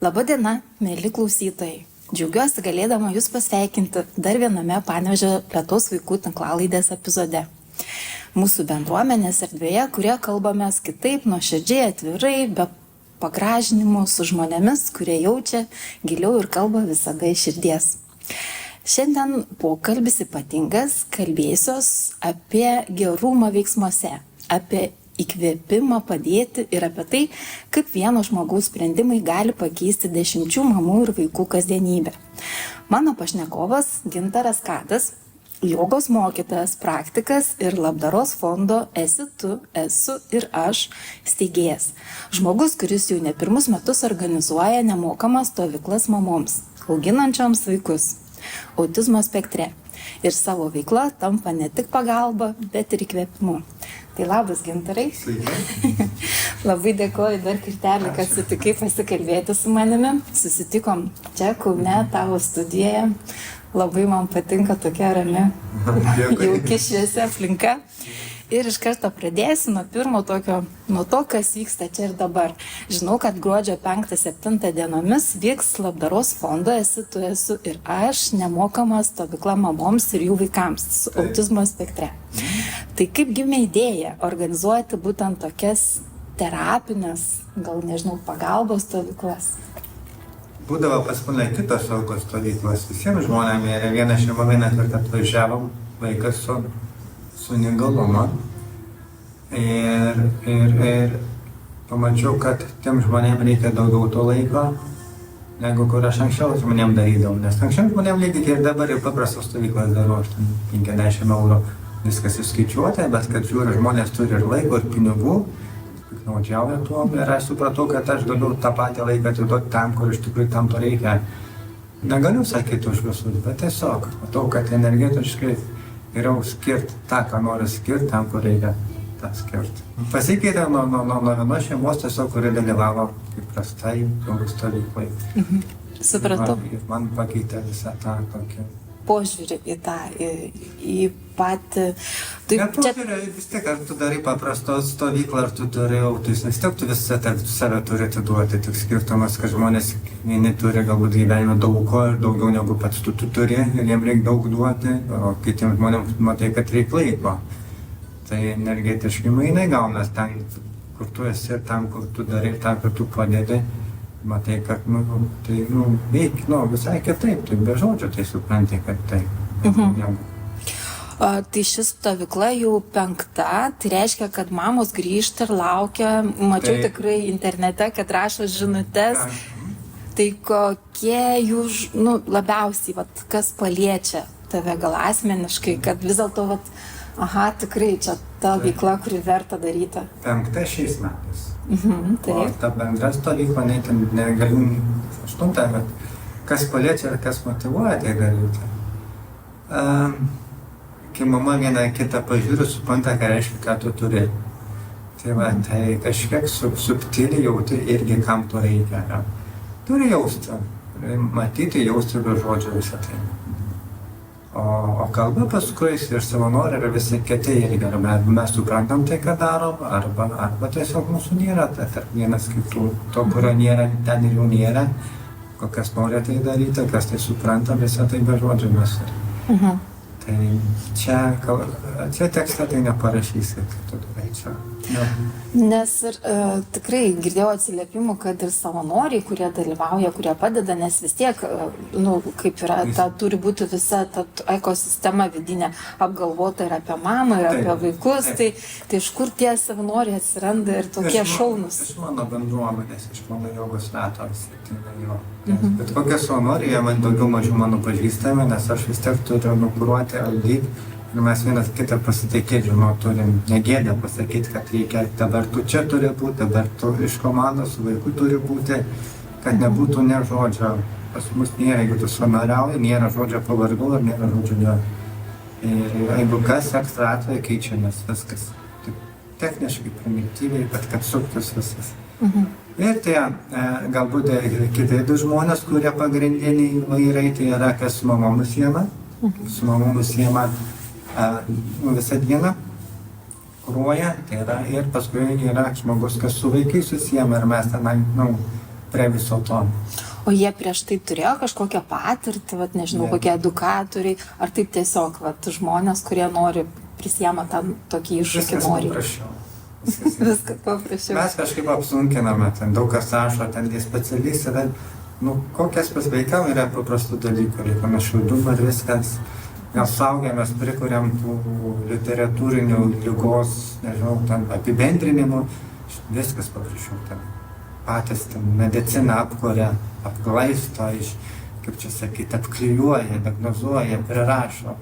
Labadiena, mėly klausytojai. Džiaugiuosi galėdama Jūs pasveikinti dar viename Panevėžio Lietaus vaikų tinklalaidės epizode. Mūsų bendruomenės erdvėje, kurie kalbamės kitaip, nuoširdžiai, atvirai, be pagražinimų su žmonėmis, kurie jaučia giliau ir kalba visada iš širdies. Šiandien pokalbis ypatingas, kalbėsios apie gerumą veiksmuose, apie įkvėpimą padėti ir apie tai, kaip vieno žmogaus sprendimai gali pakeisti dešimčių mamų ir vaikų kasdienybę. Mano pašnekovas Gintaras Kadas, jogos mokytojas, praktikas ir labdaros fondo Esi tu, esu ir aš steigėjas. Žmogus, kuris jau ne pirmus metus organizuoja nemokamas stovyklas mamoms, auginančioms vaikus autizmo spektre. Ir savo veikla tampa ne tik pagalba, bet ir įkvėpimu. Tai labas, Gintarai. Labai dėkoju dar kartelį, kad sutikai pasikalbėti su manimi. Susitikom čia Kaune, tavo studijoje. Labai man patinka tokia rami, jauki šviesi aplinka. Ir iš karto pradėsiu nuo to, kas vyksta čia ir dabar. Žinau, kad gruodžio 5-7 dienomis vyks labdaros fondo Esi tu, esu ir aš nemokama stovykla mamoms ir jų vaikams su autizmo spektre. Tai kaip gimė idėja organizuoti būtent tokias terapinės, gal nežinau, pagalbos stovyklas? Būdavo pas mane kitos saugos stovyklos. Visiems žmonėms yra vieną šeimą kartą atvažiavom, vaikas su neįgalumu. Ir pamačiau, kad tiem žmonėms reikia daugiau to laiko, negu kur aš anksčiau žmonėms darydavau. Nes anksčiau žmonėms lygiai ir dabar ir paprastos stovyklas darau 50 eurų. Viskas įskaičiuota, bet kad žiūri, žmonės turi ir laiko, ir pinigų, piknaudžiauja tuo. Ir aš supratau, kad aš galiu tą patį laiką atiduoti tam, kur iš tikrųjų tam to reikia. Negaliu sakyti už visus, bet tiesiog matau, kad energetiškai geriau skirti tą, ką noriu skirti, tam, kur reikia tą skirti. Pasikeitė nuo vienos šeimos tiesiog, kuri dalyvavo kaip prastai jogų stovyklai. Supratau. Ir man pakeitė visą tą tokį požiūrį į tą, į patį... Vis tiek, ar tu darai paprastos stovyklą, ar tu turi autis, vis tiek tu visą save turi atiduoti, tik skirtumas, kad žmonės vieni turi galbūt gyvenime daug ko ir daugiau negu pats tu turi ir jiems reikia daug duoti, o kitiems žmonėms matai, kad reikia laiko. Tai energetiškai mainai gaunas ten, kur tu esi ir tam, kur tu darai, tam, kur tu padedi. Matai, kad veik, visai kitaip, tai be žodžio tai supranti, kad taip. Tai šis stovykla jau 5, tai reiškia, kad mamos grįžta ir laukia, mačiau tikrai internete, kad rašo žinutes. Tai kokie jų, labiausiai, kas paliečia tave gal asmeniškai, kad vis dėlto, tikrai čia ta veikla, kuri verta daryti. 5 šiais metais. Taip. O ta bendra stovykla, negaliu 8, bet kas paliečia ir kas motyvuoja tai daryti. Kai mama vieną kitą pažiūri, supranta, ką reiškia, ką tu turi. Tai kažkiek subtiliai jauti irgi, kam to reikia. Turi jausti, matyti, jausti be žodžio visą tai. O kalba paskui ir savanoriai ir visi kiti irgi, mes suprantam tai, ką darom, arba tiesiog mūsų nėra, tarp vienas kitų, to, kurio nėra, ten ir jų nėra, kokias nori tai daryti, kas tai supranta, visą tai be žodžio mes. Tai čia tekste tai neparašysi, kad tu darai čia. Nes ir tikrai girdėjau atsiliepimų, kad ir savanoriai, kurie dalyvauja, kurie padeda, nes vis tiek, kaip yra, turi būti visa ta ekosistema vidinė apgalvota ir apie mamą, ir apie vaikus, tai iš kur tie savanoriai atsiranda ir tokie šaunūs? Iš mano bendruomenės, iš mano jogos metos. Bet kokie savanoriai, jie man daugiau mažiau mano pažįstami, nes aš vis tiek turiu nukuruoti, valdyti. Ir mes vienas kitą pasitikėti, turim negėdę pasakyti, kad reikia, dabar tu čia turi būti, dabar tu iš komandos su vaiku turi būti, kad nebūtų ne žodžio. Pas mus nėra, jeigu tu savanoriauji, nėra žodžio pavardų ir nėra žodžio ne. Ir jeigu kas ekstra atveju keičiamės viskas. Techniškai, primityviai, bet kad suktus visas. Ir tie galbūt kiti 2 žmonės, kurie pagrindiniai vairai, tai yra kas su mamomis siema. Su mamomis siema visą dieną kuruoja, tai yra ir paskui yra žmogus, kas su vaikais susiema ir mes tenai, prie viso to. O jie prieš tai turėjo kažkokią patirtį, vat, nežinau, kokie edukatoriai, ar taip tiesiog vat, žmonės, kurie nori, prisiema tam tokį iššūkį nori? Viskas paprasčiau. Mes kažkaip apsunkiname, ten daug kas rašo, ten tie specialistai, kokias pas vaikam yra paprastų dalykų, reikia našaudumą ir viskas. Gal saugę mes prikuriam tų literatūrinių lygos, nežinau, ten apibendrinimų, viskas paprasčiau ten. Patys ten mediciną apkuria, apglaisto, kaip čia sakyti, apklijuoja, diagnozuoja, prirašo.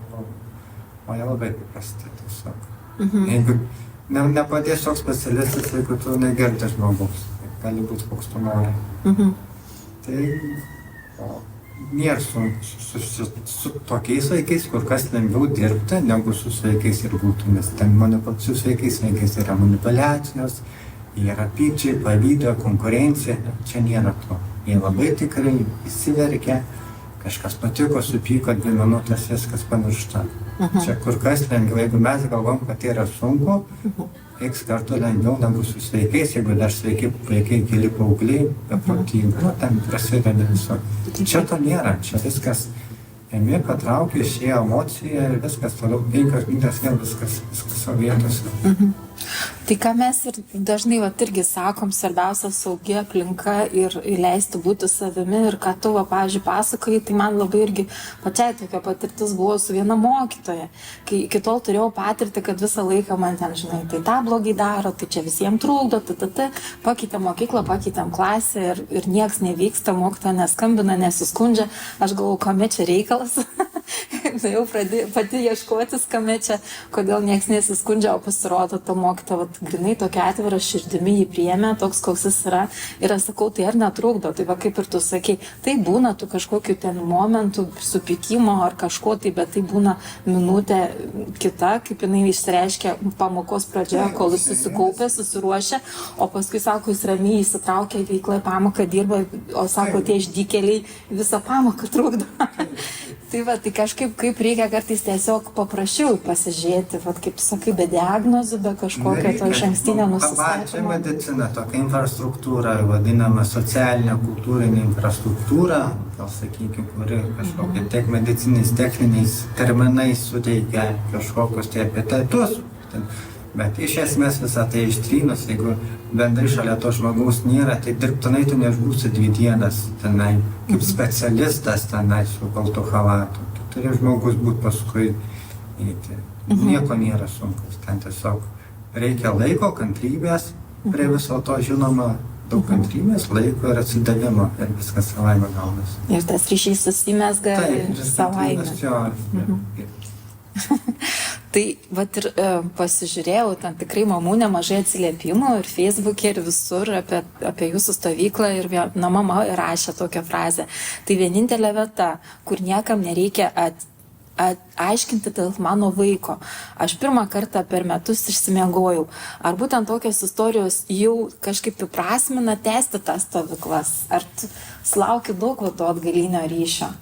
O jie labai paprasti tiesiog. Jeigu nepadės toks specialistas, jeigu tu negirdi žmogaus, gali būti koks tu nori. Tai nėra su tokiais vaikais kur kas lengviau dirbti, negu su vaikais ir būtų, nes ten su vaikais yra manipuliacijos, yra pykčiai, pavydo, konkurencija, čia nėra to. Jie labai tikrai įsiverkia, kažkas patiko, supyko, 2 minutės, viskas pamiršta. Čia kur kas lengviau, jeigu mes galvom, kad tai yra sunku, X kartų lengviau negu su sveikais, jeigu dar sveiki vaikai, keli paaugliai, beprotybė, ten prasideda viso. Čia to nėra, čia viskas ėmė, patraukė, išėjo emocija ir viskas toliau, 5 minutės vėl viskas savo vietose. Tai ką mes ir dažnai irgi sakom, svarbiausia saugi aplinka ir leisti būti savimi ir ką tu, pavyzdžiui, pasakoji, tai man labai irgi pačiai tokia patirtis buvo su viena mokytoja. Kai iki tol turėjau patirtį, kad visą laiką man ten, žinai, tai tą blogai daro, tai čia visiems trukdo, pakeitėm mokyklą, pakeitėm klasę ir nieks nevyksta, mokytoja neskambina, nesiskundžia, aš galvoju, kame čia reikalas. Jau pati ieškotis, kame čia, kodėl nieks nesiskundžia, o pasirodo ta mokytoja, grinai tokia atvira širdimi jį priėmė, toks koks jis yra. Ir aš sakau, tai ar netrukdo, tai va kaip ir tu sakei, tai būna tų kažkokių ten momentų supykimo ar kažko, tai bet tai būna minutė kita, kaip jinai išsireiškia pamokos pradžioje, kol jis susikaupė, susiruošė, o paskui, sako, jis ramiai įsitraukia į veiklą, pamoką dirba, o sako, tie išdykėliai visą pamoką trukdo. Tai va, tai kažkaip kaip reikia kartais tiesiog paprašiau pasižiūrėti, va, kaip tu sakai, be diagnozių, be kažkokio to išankstinio nusistatymo. Pačią mediciną, tokia infrastruktūra, vadinama socialinė, kultūrinė infrastruktūra, gal sakykime, kuri kažkokie tiek mediciniais, techniniais terminais suteikia kažkokius tai epitetus. Bet iš esmės visą tai ištrynus, jeigu bendrai šalia to žmogaus nėra, tai dirbtinai tu nebūsi 2 dienas tenai, kaip specialistas tenai su baltu chalatu. Tu turi žmogus būti paskui eiti. Nieko nėra sunkus, ten tiesiog reikia laiko, kantrybės, prie viso to žinoma daug kantrybės, laiko ir atsidavimo ir viskas savaime gaunasi. Ir tas ryšys susimezga savaime. Tai vat ir pasižiūrėjau, ten tikrai mamų nemažai atsiliepimų ir Facebook'e ir visur apie jūsų stovyklą ir viena mama rašė tokią frazę. Tai vienintelė vieta, kur niekam nereikia aiškinti dėl mano vaiko. Aš pirmą kartą per metus išsimiegojau. Ar būtent tokios istorijos jau kažkaip įprasmina tęsti tas stovyklas? Ar tu sulauki daug to atgalinio ryšio?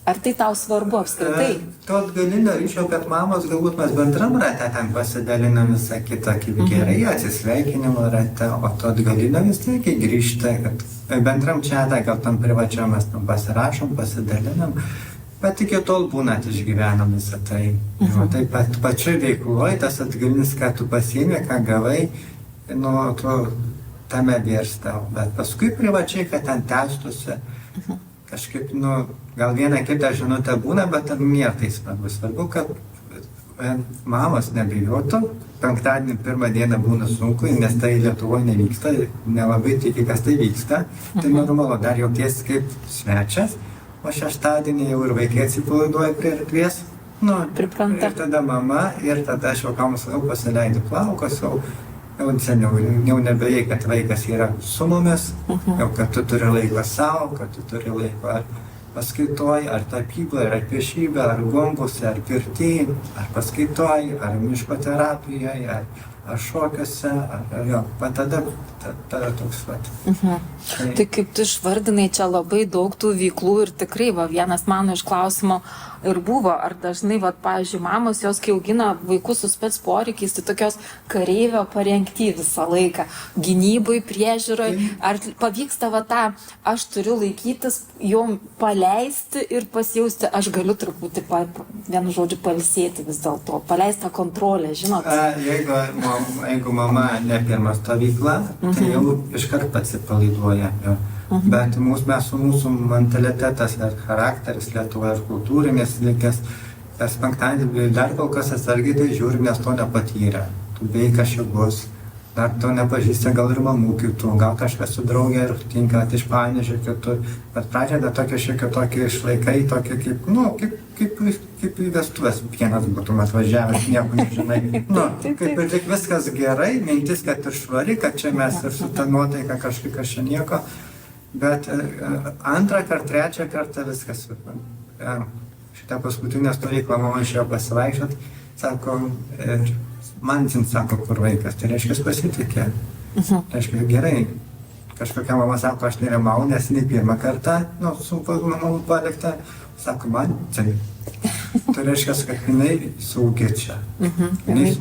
Ar tai tau svarbu apskritai? To atgalinio ryšio, kad mamos galbūt mes bendram rate ten pasidalinam visą kitą, kaip gerai, atsisveikinimo rate, o to atgalinio vis tiek grįžta, kad bendram čiatą, gal tam privačiam mes tam pasirašom, pasidalinam, bet iki tol būnat išgyvenam visą tai. Taip pat pačioj veikloje tas atgalinis, ką tu pasiėmė, ką gavai, tu tame virsta, bet paskui privačiai, kad ten tęstusi, kažkaip, gal vieną kitą žinutę būna, bet nėra tai svarbu. Svarbu, kad mamos nebijotų. Penktadienį 1 dieną būna sunku, nes tai Lietuvoje nevyksta, nelabai tiki, kas tai vyksta. Tai normalu, dar jautiesi kaip svečias, o šeštadienį jau ir vaikai atsipalaiduoja prie erdvės. Pripranta. Ir tada mama, ir tada aš jau kamus pasileidžiu plaukus, jau seniau, jau nebejai, kad vaikas yra su mumis, jau kad tu turi laiko savo, kad tu turi laiko ar paskaitoj, ar tapyboje, ar piešybė, ar gonguose, ar pirtyje, ar paskaitoj, ar miško terapijoje, ar šokiuose, va tada toks vat. Tai kaip tu išvardinai, čia labai daug tų veiklų ir tikrai, vienas mano iš klausimo, ir buvo, ar dažnai, vat, pavyzdžiui, mamos, jos kai augina vaikus su spec poreikiais, tai tokios kareivio parengti visą laiką, gynybai, priežiūrai, ar pavyksta va tą, aš turiu laikytis, jom paleisti ir pasijausti, aš galiu truputį, vienu žodžiu, pailsėti vis dėlto, paleisti tą kontrolę, žinot? Jeigu mama ne pirma stovykla, tai jau iškart atsipalaiduoja. Bet mūsų mentalitetas ir charakteris Lietuvoje ir kultūrinės likęs, tas penktadienį dar kol kas atsargiai tai žiūri, nes to nepatyrė. Tu beveik kažkaip bus, dar to nepažįsti gal ir mamų kitų, gal kažkas su draugė ir tinka iš Panevėžio kitur. Bet pradžioje tokie šiek tiek tokie išlaikai, tokie kaip į vestuvės vienas būtum atvažiavęs, nieko nežinai. Kaip ir tik viskas gerai, mintis, kad ir švari, kad čia mes ir su ta nuotaika kažkas čia nieko. Bet antrą kartą, trečią kartą viskas. Šitą paskutinę stovyklą mama išėjo pasivaikščiot, sako, man sako, kur vaikas, tai reiškia pasitikė. Reiškia gerai. Kažkokia mama sako, aš nerimau, nes ne pirmą kartą, su mamų palikta, sako, man tai. Tai reiškia, kad jinai saugi čia. Jinai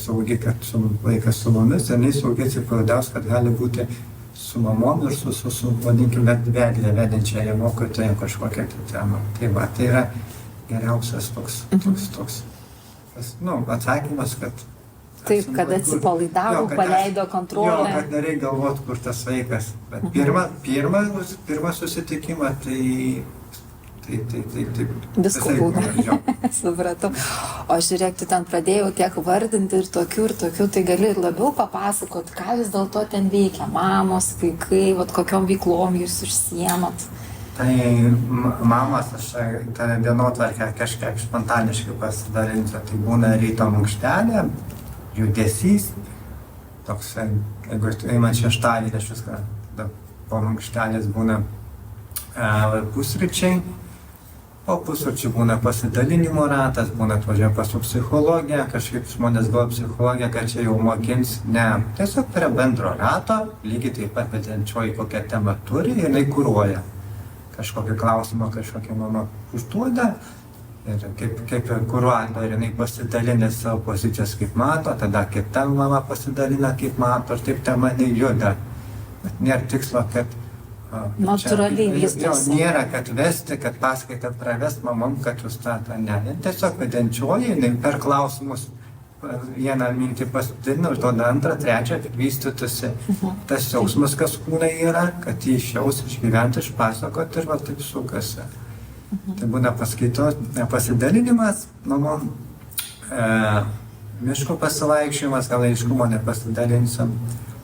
saugi, kad vaikas su mumis, jinai saugi atsipalaidaus, kad gali būti su mamom ir su vadinkime, vedančiąją mokytoją kažkokią temą. Tai va, tai yra geriausias toks atsakymas, kad... Taip, kad atsipalaidavo, paleido kontrolę. Kad nereikia galvoti, kur tas vaikas. Bet pirmą susitikimą, tai visko būna. Supratau. O žiūrėk, tu ten pradėjau tiek vardinti ir tokių, tai gali ir labiau papasakot, ką vis dėlto ten veikia mamos, vaikai, kokiom veiklom jūs užsiėmat. Tai mamos, aš tą dienotvarkę kažkiek spontaniškai pasidalinsiu. Tai būna ryto mankštelė, judesys, toks, jeigu įman šeštadienį, aš viską, po mankštelės būna pusryčiai. Po pusryčių būna pasidalinimo ratas, būna atvažiuoja pas psichologiją, kažkaip žmonės galvoja psichologiją, kad čia jau mokins. Ne, tiesiog prie bendro rato, lygiai taip pat vedančioji kokią temą turi ir jinai kuruoja. Kažkokį klausimą, kažkokią mama užduoda ir kaip kuruoja, ir jinai pasidalina savo pozicijas kaip mato, tada kita mama pasidalina kaip mato ir taip tema nejuda. Bet nėra tikslo, kad natūraliai vystosi. Nėra, kad vesti, kad paskaitą pravest mamom, kad jūs tą ne. Tiesiog vedančioji, per klausimus vieną mintį pasidalina, užduoda antrą, trečią, tik vystytųsi tas jausmas, kas kūnai yra, kad jį išjaus, išgyventi, išpasakoti ir taip sukasi. Tai būna paskaitos pasidalinimas, mamom, miško pasivaikščiojimas, gal aiškumo nepasidalinsim.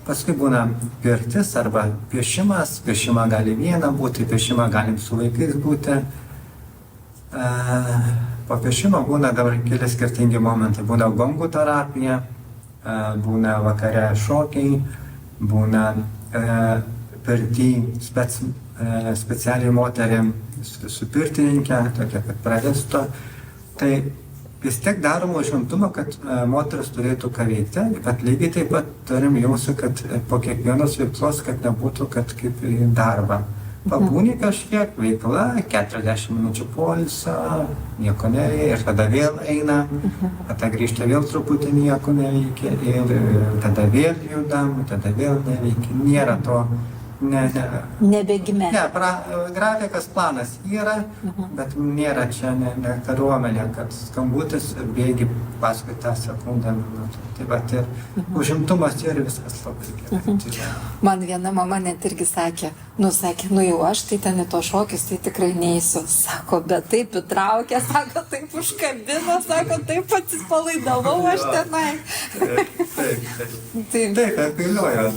Paskui būna pirtis arba piešimas, piešimą gali vieną būti, piešimą galim su vaikais būti. Po piešimo būna dabar keli skirtingi momentai. Būna gongų terapija, būna vakare šokiai, būna pirty specialiai moteriam su pirtininkė, tokia kad pravestų. Tai vis tiek daroma užimtumo, kad moteris turėtų ką veikti, bet lygiai taip pat turim jausti, kad po kiekvienos veiklos, kad nebūtų, kad kaip į darbą. Pabūni kažkiek, veikla, 40 minučių poilsio, nieko neveikia ir tada vėl eina, tada grįžta vėl truputį nieko neveikia ir tada vėl judam, tada vėl neveikia. Nėra to. Nebėgime. Ne, grafikas planas yra, bet nėra čia ne kariuomenė, kad skambutis bėgi paskui tą sekundę minutę. Tai bet ir užimtumas ir viskas labai gerai. Man viena mama net irgi sakė, jau aš tai ten į to šokius, tai tikrai neįsiu. Sako, bet taip įtraukė, sako, taip užkabino, sako, taip atsipalaidavau aš tenai. Taip, apiliuoju.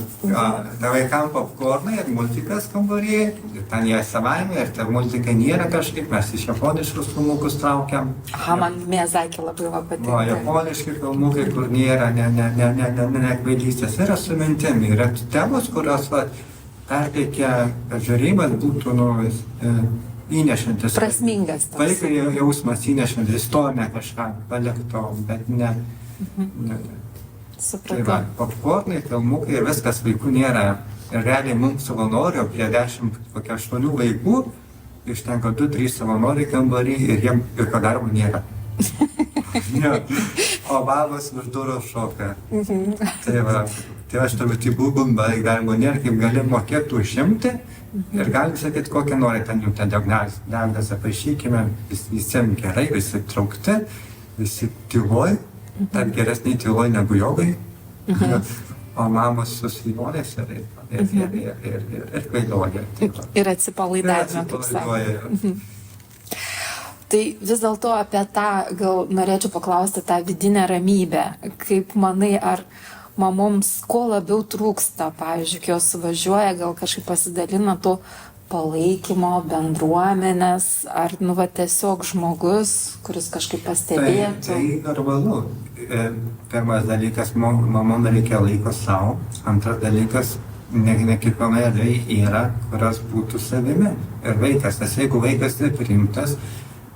Vaikam popkornai ir multikas kambaryje, ten jie savaime ir ta multika nėra kažkaip, mes iš japoniškus filmukus traukiam. Man Miyazaki labai patinka. Japoniški filmukai, kur nėra nekvailystės, yra su mintimi, yra temos, kurios perteikia, kad žiūrėjimas būtų įnešantis. Prasmingas toks. Vaikai jausmas įnešantis, istorinę kažką palikto, bet ne. Supratau. Tai popkornai, filmukai ir viskas vaikų nėra. Ir realiai mums savanorių, prie 8 vaikų, ištenka 2-3 savanoriai kambarį ir ko darbo nėra. Ja. O babas už durų šoka. Tai aš turbūt į bubumą darbo nėra, kaip gali mokėti užimti ir galim sakyti, kokią nori ten jų tą diagnozę paaišykime, visiems gerai, visi traukti, visi tyloj, tad geresniai tyloj negu jogai, o mamos susijuolės ir kvailoja. Ir atsipalaidavime, kaip sakė. Tai vis dėlto apie tą, gal norėčiau paklausti tą vidinę ramybę. Kaip manai, ar mamoms ko labiau trūksta, pavyzdžiui, kai jos važiuoja, gal kažkaip pasidalina to palaikymo, bendruomenės, ar tiesiog žmogus, kuris kažkaip pastebėtų? Tai normalu. Pirmas dalykas, mamom reikia laiko savo. Antras dalykas, ne kiekvienoje yra, kurios būtų savimi. Ir vaikas, nes jeigu vaikas nepriimtas,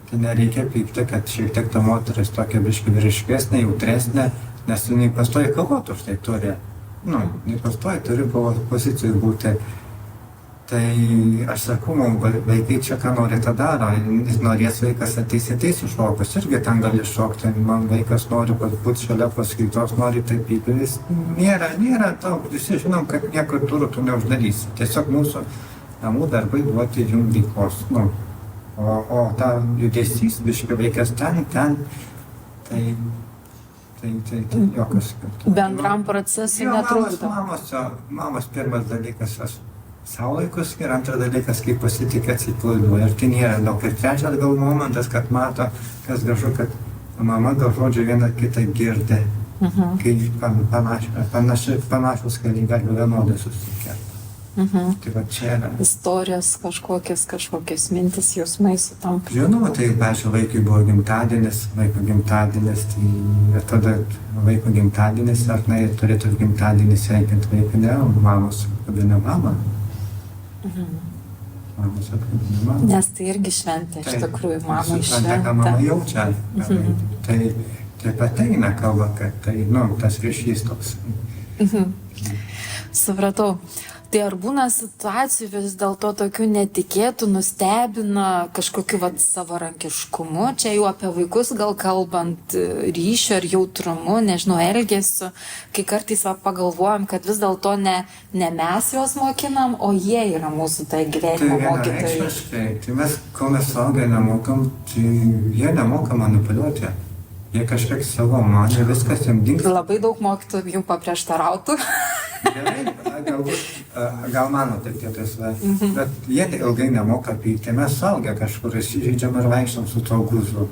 tai nereikia pykti, kad šiek tiek ta moteris tokia biški vyriškesnė, jautresnė, nes jinai pastoji kovoti už tai turi. Jinai pastoji turi pozicijai būti. Tai aš sakau, vaikai čia ką nori, tą daro. Norės vaikas ateis šokus, irgi ten gali šokti. Man vaikas nori būti šalia paskaitos, nori tapyti. Nėra daug. Visi žinom, kad niekur durų tu neuždarysi. Tiesiog mūsų namų darbai duoti jums veiklos. O ta judesys, biškai vaikas ten, tai jokas. Bendram procesui netrukdo. Mamos pirmas dalykas, aš savo laikus ir antras dalykas, kaip pasitikė atsipalaiduoja. Ir tai nėra daug. Ir trečias gal momentas, kad mato, kas gražu, kad mama gal žodžiu vieną kitą girdė. Kai panašus keliai gali vienodai susitikti. Tai va čia yra. Istorijos kažkokios mintis, jausmai sutampa. Žinoma, tai pačiu vaikui buvo gimtadienis, tai tada vaiko gimtadienis, ar turėtų gimtadienį sveikinti vaiką, ne, mamos apkabina mamą. Mamos apkabina mamą. Nes tai irgi šventė, iš tikrųjų, mamai šventė. Ką mama jaučia. Tai pateina kalba, kad tai, tas ryšys toks. Supratau. Tai ar būna situacijų vis dėlto tokių netikėtų, nustebina kažkokiu savarankiškumu, čia jau apie vaikus gal kalbant, ryšio ir jautrumu, nežinau, elgesiu, kai kartais pagalvojam, kad vis dėlto ne mes juos mokinam, o jie yra mūsų tai gyvenimo mokytojai. Tai mes, kol mes suaugę nemokam, tai jie nemoka manipuliuoti. Jie kažkiek savo manė, viskas jam dingsta. Labai daug mokytojų jums paprieštarautų. Gerai, gal mano taip tėtis, bet jie ilgai nemoka pykti. Mes suaugę kažkur įsižeidžiam ir vaikštam su to guzu.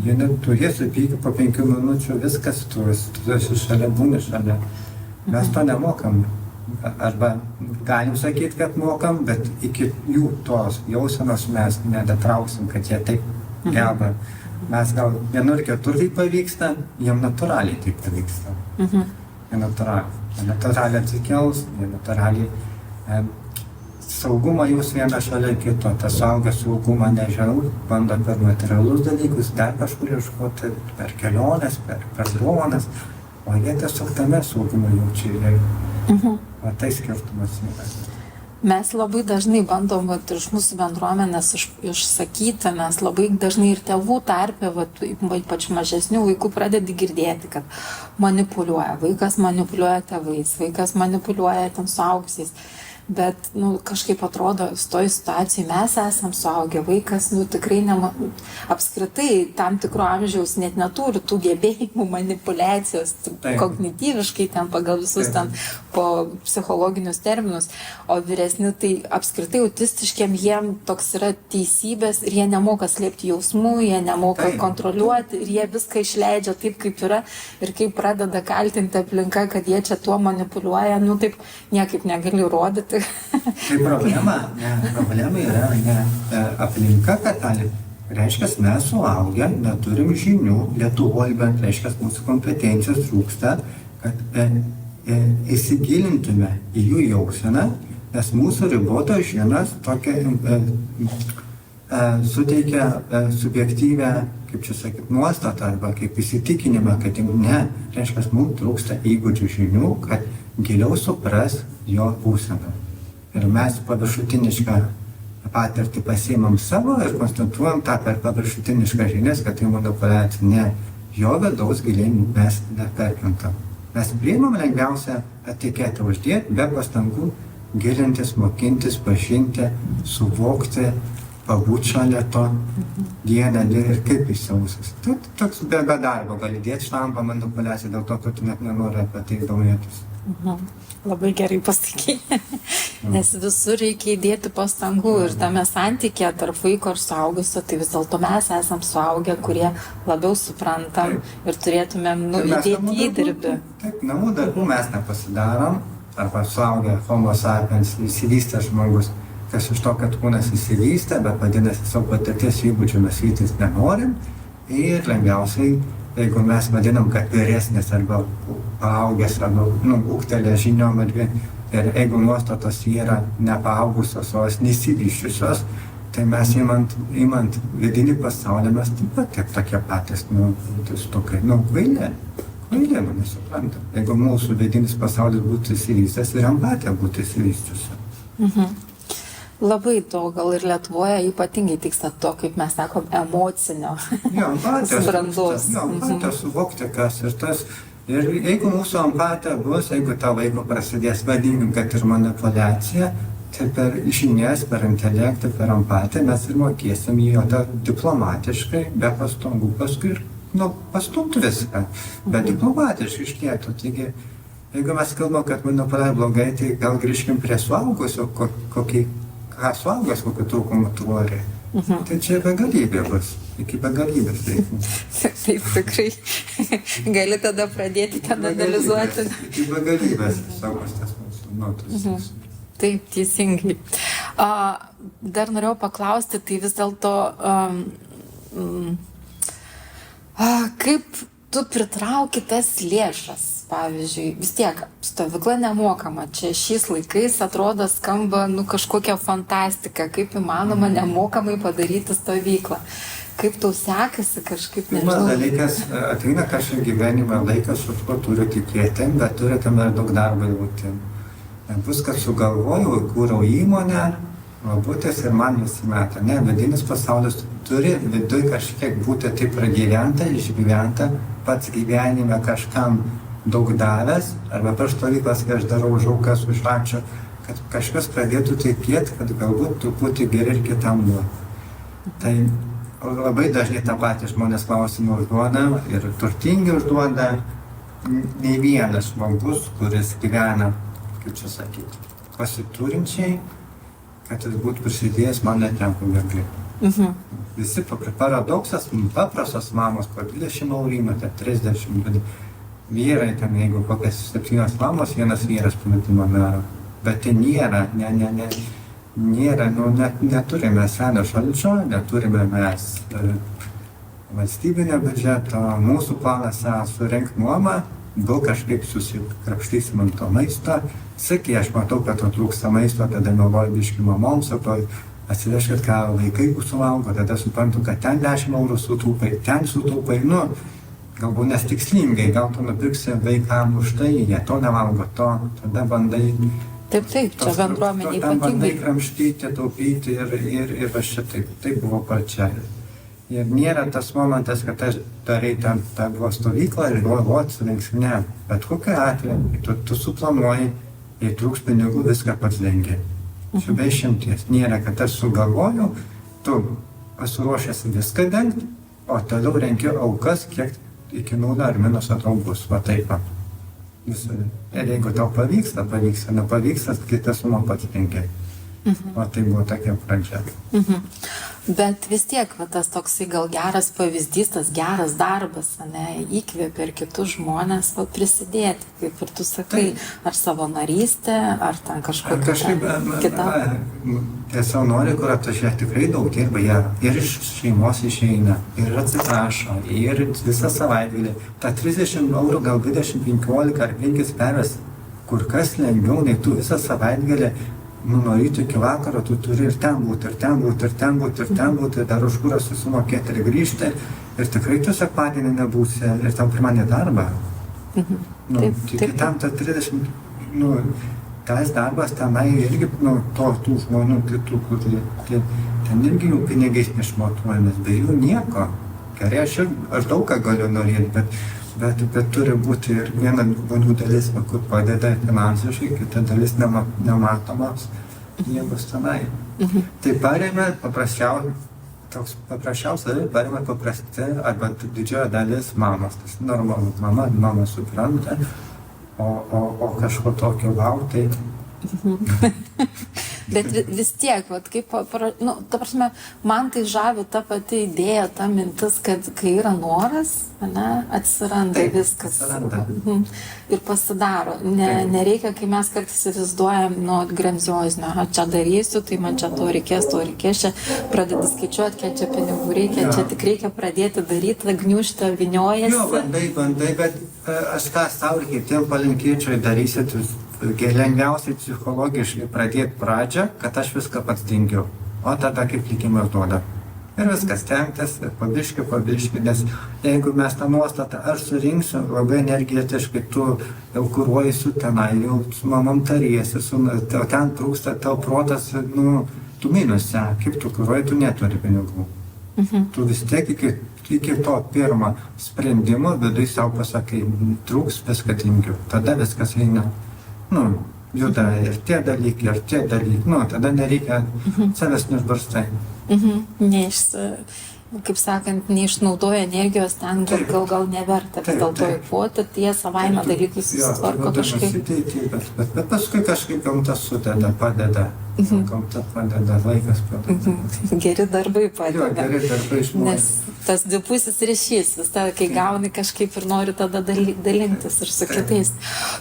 Jie supykia po 5 minučių, viskas tu esi šalia, būni šalia. Mes to nemokam. Arba galim sakyti, kad mokam, bet iki jų tos jausenos mes nedatrauksim, kad jie taip geba. Mes gal vienur kitur tai pavyksta, jiem natūraliai tai pavyksta. Jie natūraliai atsikels, jie natūraliai saugumą jūs vieną šalia kito. Tas suaugęs saugumą nežinau, bando per materialus dalykus, dar kažkur ieškoti, per keliones, per dovanas, o jie tiesiog tame saugumą jaučia. O tai skirtumas yra. Mes labai dažnai bandom iš mūsų bendruomenės išsakyti, mes labai dažnai ir tėvų tarpe, ypač mažesnių vaikų pradedi girdėti, kad manipuliuoja, vaikas manipuliuoja tėvais, vaikas manipuliuoja ten suaugusiais. Bet kažkaip atrodo, toj situacijai mes esam suaugę, vaikas tikrai apskritai tam tikro amžiaus net neturi tų gebėjimų manipulacijos, kognityviškai ten pagal visus ten po psichologinius terminus, o vyresni tai apskritai autistiškiem jiem toks yra teisybės ir jie nemoka slėpti jausmų, jie nemoka kontroliuoti ir jie viską išleidžia taip, kaip yra ir kai pradeda kaltinti aplinka, kad jie čia tuo manipuliuoja, taip niekaip negali rodyti. Tai problema yra ne aplinka, kad reiškia, mes suaugę, neturim žinių, Lietuvoje bent reiškia, mūsų kompetencijos trūksta, kad įsigilintume į jų jauseną, nes mūsų ribotos žinios suteikia subjektyvę, kaip čia sakyti, nuostatą arba kaip įsitikinimą, kad reiškia, mums trūksta įgūdžių žinių, kad giliau supras jo būseną. Ir mes paviršutinišką patirtį pasiimam savo ir konstatuojam tą per paviršutiniškas žinias, kad tai manipuliacija. Ne, jo vidaus giliai mes neperprantam. Mes priimam lengviausią etiketę uždėti be pastangų gilintis, mokintis, pažinti, suvokti, pabūti šalia to dieną ir kaip jis jausis. Tai toks be darbo gali dėti štampą manipuliaciją dėl to, kad tu net nenori apie tai domėtis. Labai gerai pasakyti, nes visur reikia įdėti pastangų ir tame santykė tarp vaiko ir suaugusio, tai vis dėlto mes esam suaugę, kurie labiau suprantam ir turėtumėm įdėti įdirbį. Taip, namų darbų mes nepasidarom, arba suaugę homo sapiens įsivystęs žmogus, kas iš to, kad kūnas įsivystė, bet vadinasi savo patirties įgūdžių mes vytis nenorim ir lengviausiai, jeigu mes vadinam, kad vyresnis arba paaugęs arba ūgtelės žiniom ir jeigu nuostatos yra nepaaugusios, o nesivyščiusios, tai mes imant vidinį pasaulį, mes taip pat tiek tokie patys, kvailė, nesuprantam. Jeigu mūsų vidinis pasaulis būtų įsivystęs ir empatija būtų įsivysčiusi. Labai to gal ir Lietuvoje ypatingai tiksta to, kaip mes sakom, emocinio brandos. Empatija suvokti, kas ir tas. Ir jeigu mūsų empatija bus, jeigu ta vaiko prasidės, vadinkim, kad ir manipuliacija, tai per žinias, per intelektą, per empatiją mes ir mokėsim jį diplomatiškai, be pastangų paskui ir pastumti viską, bet diplomatiškai išliektų. Taigi, jeigu mes kalbam, kad manipuliacija blogai, tai gal grįžkim prie suaugusio, ką suaugęs, kokį trūkumą turi. Tai čia begalybė bus, iki begalybės. Taip, tikrai. Gali tada pradėti ten analizuoti. Iki begalybės visokios tas mūsų nuotus. Taip, teisingai. Dar norėjau paklausti, tai vis dėlto, kaip tu pritrauki tas lėšas? Pavyzdžiui, vis tiek, stovykla nemokama, čia šiais laikais atrodo skamba kažkokia fantastika, kaip įmanoma nemokamai padaryti stovyklą. Kaip tau sekasi kažkaip, nežinau. Pirmas dalykas, ateina kažkaip gyvenime laikas, su kuo turiu tikėti, bet turi tam ir daug darbo įvūti. Bus, kad sugalvojau, įkūriau įmonę, būtis ir man visi meta. Ne, vidinis pasaulis turi viduj kažkiek būti taip pragyventa, išgyventa, pats gyvenime kažkam daug davęs, arba per stovyklas, kai aš darau žaukas už račio, kad kažkas pradėtų tikėti, kad galbūt truputį geri ir kitam duoti. Tai labai dažnai tą patį žmonės klausimą užduoda ir turtingi užduoda, nei vienas žmogus, kuris gyvena, kaip čia sakyti, pasiturinčiai, kad jis būtų prisidėjęs, man neteko gergai. Visi paradoksas, paprastos mamos po 20 eurų įmeta, 30, vyrai ten, jeigu kokias 7 mamos, vienas vyras pametimo daro. Bet tai nėra, neturime senio šalčio, neturime mes valstybinio biudžeto, mūsų planas surinkti nuomą, daug kažkaip susikrapštysim ant to maisto. Sakai, aš matau, kad trūksta maisto, tada meluoju biškį mamoms, atsiveškit, ką vaikai suvalgo, tada suprantu, kad ten 10 eurų sutaupai, ten sutaupai, galbūt nes tikslingai, gal tu nupirksi vaikam už tai, jie to nevalgo, tada bandai... Taip, čia bendruomenė ypatingai. Bandai kramštyti, taupyti ir aš čia taip buvo pačia. Ir nėra tas momentas, kad aš darai tą buvo stovyklą ir galvoti surinksiu, ne. Bet kokiu atveju, tu suplanuoji, jei trūks pinigų, viską pats dengi. Čia be išimties. Nėra, kad aš sugalvoju, tu pasiruošęs viską dengti, o toliau renki aukas, kiek iki 0 ar minus bus, va taip. Ir jeigu tau pavyksta, nepavyksta, kitą sumą pats renki. O tai buvo tokia pradžia. Bet vis tiek, tas toksai gal geras pavyzdys, tas geras darbas, įkvėpia ir kitus žmonės prisidėti, kaip ir tu sakai, ar savanorystė, ar ten kažkokia kita. Tiesiog nori, kur atvažiuoja tikrai daug dirba, jie ir iš šeimos išeina, ir atsiprašo, ir visą savaitgalį. Ta 30 eurų, gal 20, 15 ar 5 perves, kur kas lengviau, nei tu visą savaitgalį. Nuo ryto iki vakaro tu turi ir ten būti, ir dar už kurą susimokėti ir grįžti. Ir tikrai tu sekmadienį nebūsi ir tam pirmadienį darbą. Tam ta 30, tas darbas tenai irgi, tų žmonių kitų, kurie ten irgi jų pinigais neišmatuojamas, be jų nieko. Gerai, aš daug ką galiu norėti, bet turi būti ir viena žmonių dalis, kur padeda finansiškai, kita dalis nematomas jėgos tenai. Tai paremė paprasčiausiai paremė paprasti arba didžioji dalis mamos. Tas normalu, mama supranta, o kažko tokio gauti. Bet vis tiek, kaip, ta prasme, man tai žavi ta pati idėja, ta mintis, kad kai yra noras, atsiranda viskas. Atsiranda. Ir pasidaro. Nereikia, kai mes kartais įsivaizduojam, grandiozinio, čia darysiu, tai man čia to reikės, čia pradedi skaičiuoti, kiek čia pinigų reikia, čia tik reikia pradėti daryti, gniužti, viniojasi. Jo, bandai, bet aš ką sau ir kitiem palinkėčiau darysit, lengviausiai psichologiškai pradėti pradžią, kad aš viską pats dingiau, o tada kaip likimas duoda. Ir viskas stengtis, pabiški, nes jeigu mes tą nuostatą aš surinksiu, labai energetiškai tu jau kuruoji su tenai, jau su mamam tariesi, ten trūksta, tau protas, tu minuse, kaip tu kuruoji, tu neturi pinigų. Tu vis tiek iki to pirmo sprendimo vidui savo pasakai, trūks viską dingiau, tada viskas eina. Juda ir tie dalykai, tada nereikia savęs neišbarstai. Kaip sakant, neišnaudoja energijos ten, gal neverta vis dėlto eikvoti, tie savaime dalykai susitvarko kažkaip. Bet paskui kažkaip gamta sudeda, padeda. Gamta padeda, laikas padeda. Geri darbai padeda. Jo, geri darbai išmokti. Nes tas dvipusis ryšys, kai gauni kažkaip ir nori tada dalintis ir su kitais.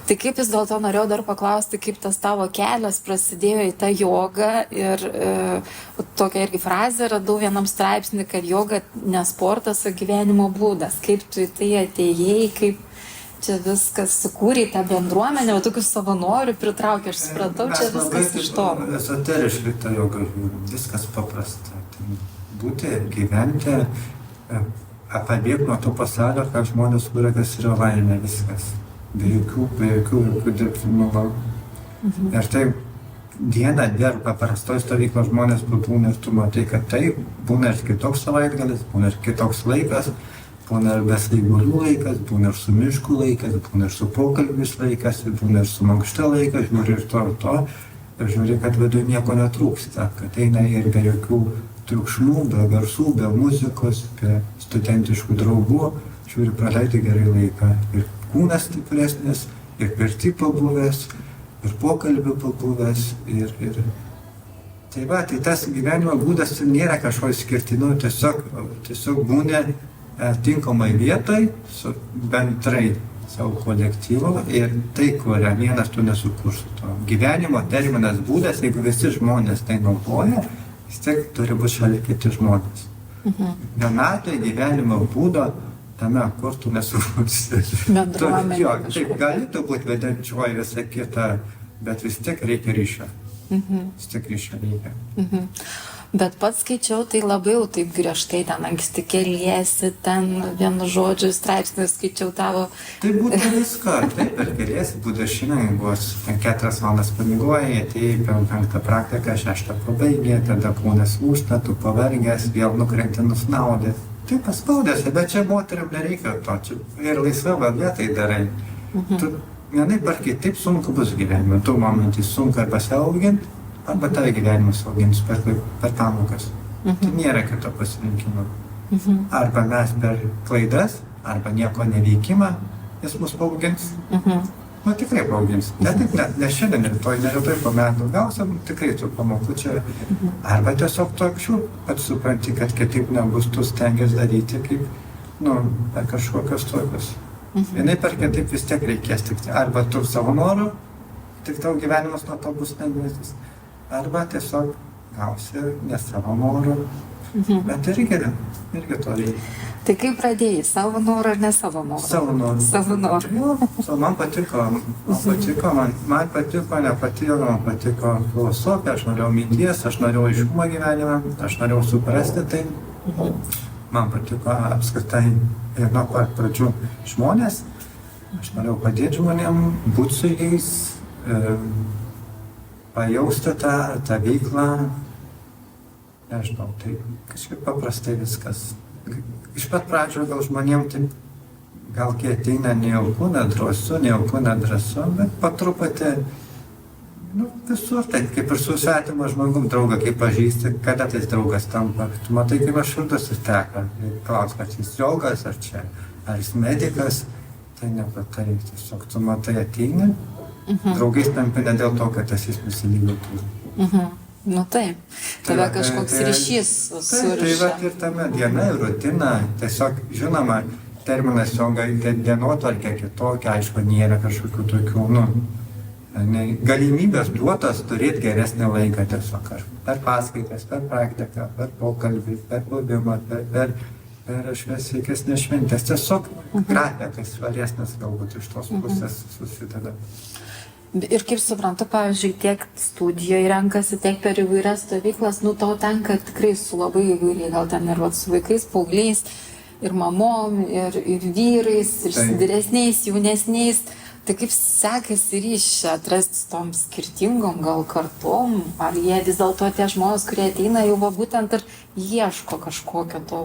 Tai kaip vis dėlto norėjau dar paklausti, kaip tas tavo kelias prasidėjo į tą jogą ir tokią irgi frazę radau vienam straipsnį, kad joga ne sportas, o gyvenimo būdas. Kaip tu į tai atėjai, kaip čia viskas sukūrė tą bendruomenę, o tokių savanorių pritraukė, aš supratau, čia viskas iš to. Esoteriškai tą jogą, viskas paprasta. Būti, gyventi, pabėgti nuo to pasaulio, ką žmonės kuria, kas yra laimė, viskas. Be jokių dirbtinų. Ir tai dieną paprastoj stovyklo žmonės būna ir tu matai, kad tai būna ir kitoks savaitgalis, būna ir kitoks laikas, būna ir besvaigulių laikas, būna ir su miškų laikas, būna ir su pokalbis laikas, būna ir su mankšta laikas, žiūri ir to, ir žiūri, kad viduje nieko netrūksta, kad eina ir be jokių triukšmų, be garsų, be muzikos, be studentiškų draugų, žiūri, praleidai gerai laiką. Ir kūnas stipresnis, ir pirty pabuvęs, ir pokalbių pabuvęs, ir tai tas gyvenimo būdas nėra kažko išskirtinio, tiesiog būni tinkamai vietoj, su bendrai savo kolektyvu ir tai, kuria vienas tu nesukursi to. Gyvenimo terminas būdas, jeigu visi žmonės tai naudoja, vis tiek turi būti šalia kiti žmonės. Vienatvė gyvenimo būdo tame, kur tu nesukursi. Bendruomenė. Taip, galėtų būti vedančioji visą kitą, bet vis tiek reikia ryšio. Vis tiek ryšio reikia. Bet pats skaičiau, tai labai jau taip griežtai, ten anksti keliesi, ten vienu žodžiu straipsnį skaičiau tavo. Tai būtų viską, taip, ir keliesi, būtų šiandien buvo 4 valandas pamiegoji, atėjai 5 praktiką, 6 pabaigė, tada kūnas lūžta, tu pavargęs, vėl nukrenti nusnaudęs. Tai paspaudėsi, bet čia moteriam nereikia to, čia ir laisva valia tai darai. Tu vienaip ar kitaip sunku bus gyvenime, tu momentys sunku arba pasiauginti, arba tave gyvenimas augins per pamokas. Tai nėra kito pasirinkimo. Arba mes per klaidas, arba nieko neveikimą, jis mus paaugins. Tikrai paaugins. Ne šiandien, nerytoj po metų gausim, tikrai tų pamokų čia. Arba tiesiog to anksčiau pats supranti, kad kitaip nebus, tu stengiasi daryti kaip, per kažkokios tokios. Vienaip ar kitaip vis tiek reikės tikti. Arba tu savo noru, tik tavo gyvenimas nuo to bus lengvesnis. Arba tiesiog gausi ne savo noru, bet irgi to reikia. Tai kaip pradėjai, savo norą ar ne savo norą? Savo norą. Savo norą. Man patiko, man patiko filosofija, aš norėjau minties, aš norėjau aiškumo gyvenime, aš norėjau suprasti tai. Man patiko apskritai ir nuo pat pradžių žmonės, aš norėjau padėti žmonėm, būti su jais, pajausti tą veiklą, nežinau, tai kažkaip paprastai viskas. Iš pat pradžio gal žmonėm taip, gal kai ateina nejauku, nedrąsu, bet po truputį, visur, tai kaip ir su svetimu žmogum draugą, kaip pažįsti, kada tais draugas tampa. Tu matai, kaip aš širdus įteka. Klaus, kad jis draugas ar čia, ar jis medikas, tai nepatarai. Tiesiog tu matai ateini, draugais tampi ne dėl to, kad esi nusilygotų. Nu taip, tave kažkoks ryšys suriša. Tai ir tame diena, rutina, tiesiog žinoma, terminas joga dienotvarkė kitokia, aišku, nėra kažkokių tokių, galimybės duotas turėti geresnį laiką tiesiog per paskaitas, per praktiką, per pokalbį, per buvimą, per šviesesnės šventės. Tiesiog grafikas svaresnis galbūt iš tos pusės susideda. Ir kaip suprantu, pavyzdžiui, tiek studijoje renkasi, tiek per įvairias stovyklas, tau tenka tikrai su labai įvairiai, gal ten ir su vaikais, paaugliais, ir mamom, ir vyrais, ir vyresniais, jaunesniais. Tai kaip sekasi ryšį atrasti tom skirtingom gal kartom, ar jie vis dėlto tie žmonės, kurie ateina, jau būtent ir ieško kažkokio to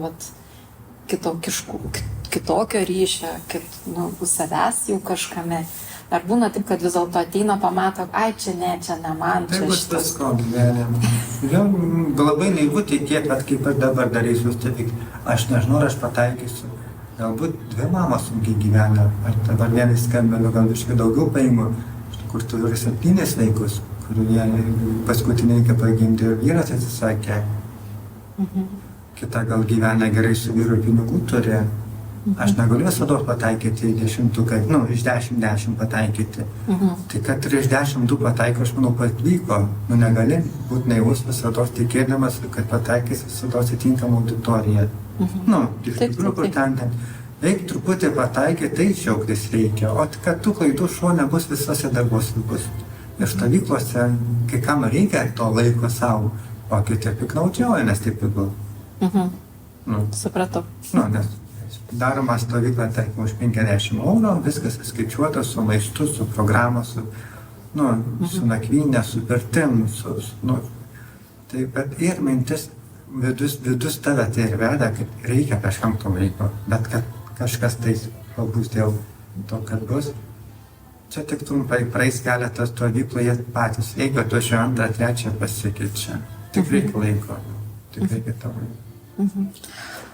kitokio ryšio, savęs jau kažkame. Ar būna taip, kad vis dėlto ateina, pamato, čia ne man, čia šitas. Taip, visko gyvenime. Labai naivu tikėti, kad kaip ir dabar darysiu stovykti. Aš nežinau, ar aš pataikysiu. Galbūt 2 mamos sunkiai gyvena, ar dabar vienai skambinu, gal biškai daugiau paimu, kur turi 7 vaikus, kurių paskutinį reikia pagimti ir vyras atsisakė. Kita gal gyvena gerai su vyru, pinigų turi. Aš negaliu visada pataikyti į 10, iš 10 pataikyti. Tai kad ir iš 10 pataiko, aš manau, patvyko. Negali būti naivus visada tikėdamas, kad pataikys visada įtinkamą auditoriją. Iš tikrųjų, kur ten. Reikia truputį pataikyti, tai džiaugtis reikia. O kad tų klaidų šuo nebus visose darbuose bus. Ir stovyklose, kai kam reikia to laiko savo, o kiti piknaudžiauja, nes taip pigu. Supratau. Nes daroma stovykla, tarkim, už 50 eurų, viskas skaičiuota su maistu, su programa, su nakvynė, su pirtim, tai bet ir mintis, vidus tave tai ir veda, kad reikia kažkam to laiko, bet kad kažkas tai bus dėl to, kad bus. Čia tik trumpai praeis keletas stovyklų, jie patys, jeigu tu šio 2, 3 pasikeičia, tik reikia laiko, tik reikia tavo.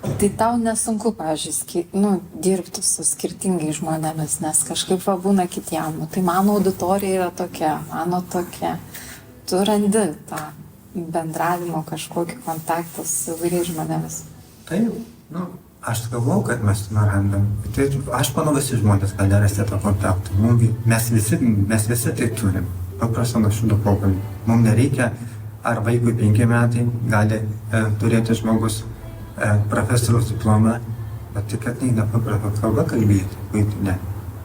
Tai tau nesunku, pavyzdžiui, dirbti su skirtingais žmonėmis, nes kažkaip būna kitiem. Tai mano auditorija yra tokia, mano tokia. Tu randi tą bendravimo kažkokį kontaktą su įvairiais žmonėmis. Taip, aš galvau, kad mes randam. Tai aš manau, visi žmonės gali rasti tą kontaktą. Mes visi tai turim. Paprastai nuoširdų pokalbį. Mums nereikia, ar vaikui 5 metai gali turėti žmogus profesoriaus diplomą, bet tik kad neina paprasta kalba kalbėti, ne.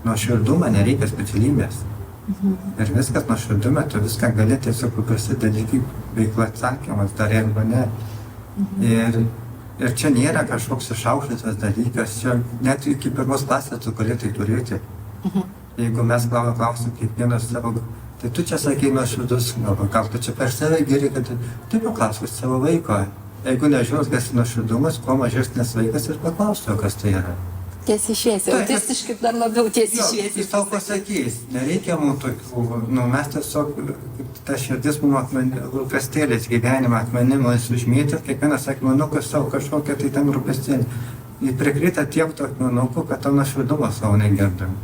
Nuoširdumą nereikia specialybės. Ir viskas nuoširdume, tu viską gali tiesiog paprasti dalykai, veikla atsakymas, dar arba ne. Ir čia nėra kažkoks išaukštintas dalykas, čia net iki 1 klasės tu gali tai turėti. Jeigu mes klausim kiekvienas savo, tai tu čia sakei nuoširdus, gal tu čia per save geri, kad tu paklausk savo vaiko. Jeigu nežinos, kas nuoširdumas, kuo mažesnis vaikas ir paklausiu, kas tai yra. Tiesiai šviesiai, autistiškai dar labiau tiesiai šviesiai. Jis tau pasakys, nereikia mums tokių, mes tiesiog, ta širdis mums rūpestėlės gyvenimą akmenimus užmėtė, kiekvienas akmenukas savo kažkokią tai ten rūpestėlį. Jis prikrita tiek tų akmenukų, kad to nuoširdumo savo negirdim.